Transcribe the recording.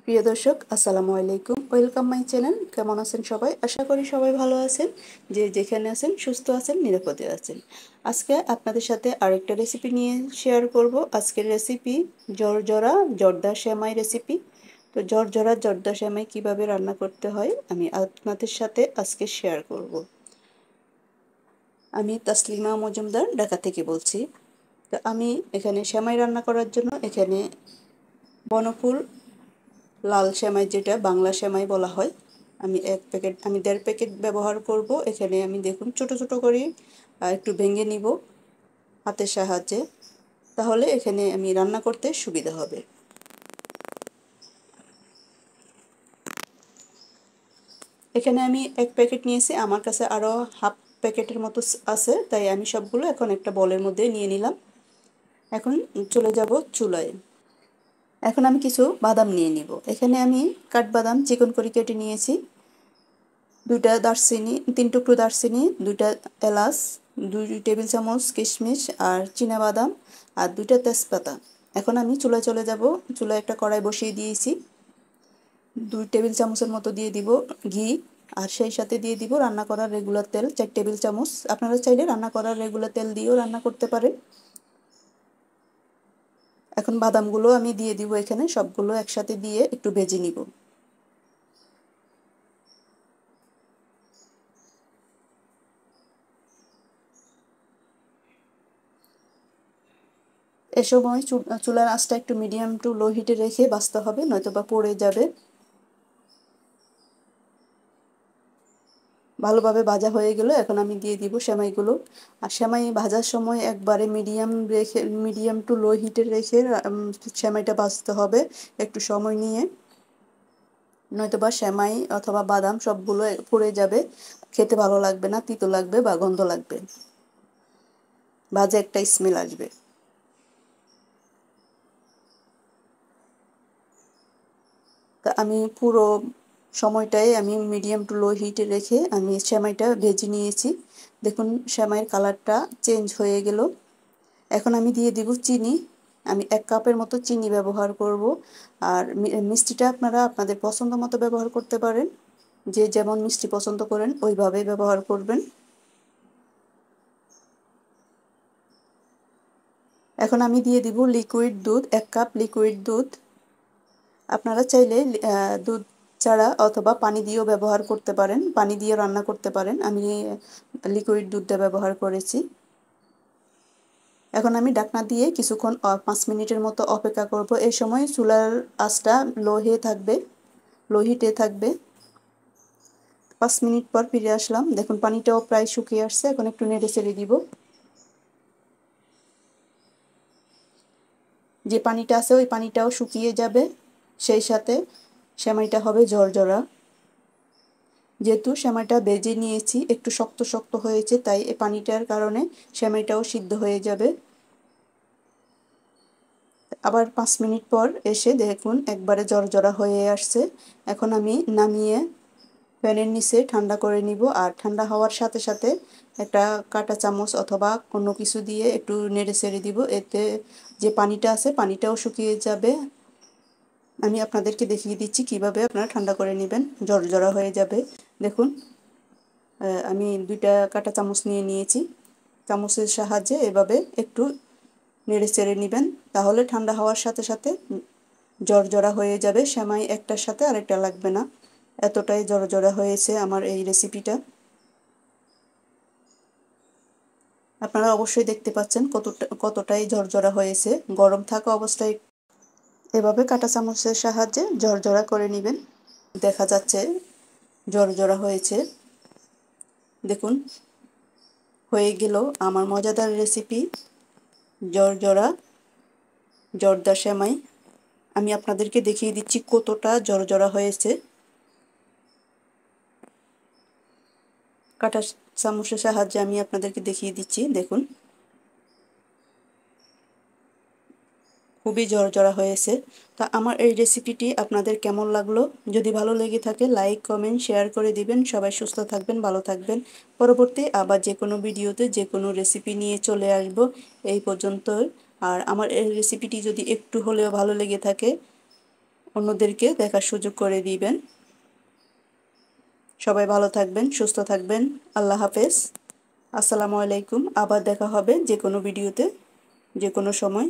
প্রিয় দর্শক আসসালামু আলাইকুম, ওয়েলকাম মাই চ্যানেল। কেমন আছেন সবাই? আশা করি সবাই ভালো আছেন, যে যেখানে আছেন সুস্থ আছেন, নিরাপদে আছেন। আজকে আপনাদের সাথে আরেকটা রেসিপি নিয়ে শেয়ার করব। আজকের রেসিপি জর্জরা জর্দা সেমাই রেসিপি। তো জর্জরা জর্দা সেমাই কিভাবে রান্না করতে হয় আমি আপনাদের সাথে আজকে শেয়ার করব। আমি তাসলিমা মজুমদার, ঢাকা থেকে বলছি। তো আমি এখানে সেমাই রান্না করার জন্য এখানে বনফুল লাল সেমাই, যেটা বাংলা সেমাই বলা হয়, আমি 1 প্যাকেট ব্যবহার করব। এখানে আমি দেখুন ছোট ছোট করে একটু ভেঙে নিব হাতের সাহায্যে, তাহলে এখানে আমি রান্না করতে সুবিধা হবে। এখানে আমি 1 প্যাকেট নিয়েছি, আমার কাছে আরও হাফ প্যাকেটের মতো আছে, তাই আমি সবগুলো এখন একটা বলের মধ্যে নিয়ে নিলাম। এখন চলে যাব চুলায়। এখন আমি কিছু বাদাম নিয়ে নিব। এখানে আমি কাঠবাদাম চিকন করে কেটে নিয়েছি, 2টা দারচিনি, 3 টুকরো দারচিনি, 2টা এলাচ, 2 টেবিল চামচ কিশমিশ আর বাদাম আর 2টা তেজপাতা। এখন আমি চুলায় চলে যাব। চুলায় একটা কড়াই বসিয়ে দিয়েছি, 2 টেবিল চামচের মতো দিয়ে দিব ঘি, আর সেই সাথে দিয়ে দিব রান্না করার রেগুলার তেল 4 টেবিল চামচ। আপনারা চাইলে রান্না করার রেগুলার তেল দিয়েও রান্না করতে পারেন। এখন বাদামগুলো আমি দিয়ে দিব, এখানে সবগুলো একসাথে দিয়ে একটু ভেজে নিব। এ সময় চুলার আঁচটা একটু মিডিয়াম টু লো হিটে রেখে ভাজতে হবে, নয়তো বা পড়ে যাবে। ভালোভাবে ভাজা হয়ে গেল, এখন আমি দিয়ে দিব সেমাইগুলো। আর সেমাই ভাজার সময় একবারে মিডিয়াম টু লো হিটে রেখে সেমাইটা ভাজতে হবে একটু সময় নিয়ে, নয়তো বা সেমাই অথবা বাদাম সবগুলো পুড়ে যাবে, খেতে ভালো লাগবে না, তিতো লাগবে বা গন্ধ লাগবে, বাজে একটা স্মেল আসবে। তা আমি পুরো সময়টাই আমি মিডিয়াম টু লো হিটে রেখে আমি সেমাইটা ভেজে নিয়েছি। দেখুন সেমাইয়ের কালারটা চেঞ্জ হয়ে গেল। এখন আমি দিয়ে দিব চিনি। আমি 1 কাপের মতো চিনি ব্যবহার করব। আর মিষ্টিটা আপনারা আপনাদের পছন্দ মতো ব্যবহার করতে পারেন, যে যেমন মিষ্টি পছন্দ করেন ওইভাবে ব্যবহার করবেন। এখন আমি দিয়ে দিব লিকুইড দুধ, 1 কাপ লিকুইড দুধ। আপনারা চাইলে দুধ ছাড়া অথবা পানি দিয়েও ব্যবহার করতে পারেন, পানি দিয়ে রান্না করতে পারেন। আমি লিকুইড দুধটা ব্যবহার করেছি। এখন আমি ঢাকনা দিয়ে কিছুক্ষণ 5 মিনিটের মতো অপেক্ষা করব। এই সময় চুলার আঁচটা লো হিটে থাকবে। 5 মিনিট পর ফিরে আসলাম, দেখুন পানিটাও প্রায় শুকিয়ে আসছে। এখন একটু নেড়ে চেড়ে দিব। যে পানিটা আছে ওই পানিটাও শুকিয়ে যাবে, সেই সাথে সেমাইটা হবে ঝরঝরা। যেহেতু সেমাইটা ভেজে নিয়েছি একটু শক্ত শক্ত হয়েছে, তাই এই পানিটার কারণে সেমাইটাও সিদ্ধ হয়ে যাবে। আবার 5 মিনিট পর এসে দেখুন একবারে ঝরঝরা হয়ে আসছে। এখন আমি নামিয়ে প্যানের নিচে ঠান্ডা করে নিব। আর ঠান্ডা হওয়ার সাথে সাথে একটা কাঁটা চামচ অথবা কোনো কিছু দিয়ে একটু নেড়ে ছেড়ে দিব, এতে যে পানিটা আছে পানিটাও শুকিয়ে যাবে। আমি আপনাদেরকে দেখিয়ে দিচ্ছি কিভাবে আপনারা ঠান্ডা করে নেবেন, ঝরঝরা হয়ে যাবে। দেখুন আমি 2টা কাঁটা চামচ নিয়ে নিয়েছি, চামচের সাহায্যে এভাবে একটু নেড়ে চেড়ে নেবেন, তাহলে ঠান্ডা হওয়ার সাথে সাথে ঝরঝরা হয়ে যাবে। সেমাই একটার সাথে আরেকটা লাগবে না, এতটাই ঝরঝরা হয়েছে আমার এই রেসিপিটা। আপনারা অবশ্যই দেখতে পাচ্ছেন কতটাই ঝরঝরা হয়েছে। গরম থাকা অবস্থায় এভাবে কাঁটা চামচের সাহায্যে ঝরঝরা করে নেবেন। দেখা যাচ্ছে ঝরঝরা হয়েছে। দেখুন হয়ে গেল আমার মজাদার রেসিপি ঝরঝরা জর্দা সেমাই। আমি আপনাদেরকে দেখিয়ে দিচ্ছি কতটা ঝরঝরা হয়েছে। কাঁটা চামচের সাহায্যে আমি আপনাদেরকে দেখিয়ে দিচ্ছি, দেখুন খুবই ঝরঝরা হয়েছে। তা আমার এই রেসিপিটি আপনাদের কেমন লাগলো? যদি ভালো লেগে থাকে লাইক কমেন্ট শেয়ার করে দিবেন। সবাই সুস্থ থাকবেন, ভালো থাকবেন। পরবর্তী আবার যে কোনো ভিডিওতে যে কোনো রেসিপি নিয়ে চলে আসব। এই পর্যন্ত। আর আমার এই রেসিপিটি যদি একটু হলেও ভালো লেগে থাকে অন্যদেরকে দেখার সুযোগ করে দিবেন। সবাই ভালো থাকবেন, সুস্থ থাকবেন। আল্লাহ হাফেজ। আসসালামু আলাইকুম। আবার দেখা হবে যে কোনো ভিডিওতে, যে কোনো সময়।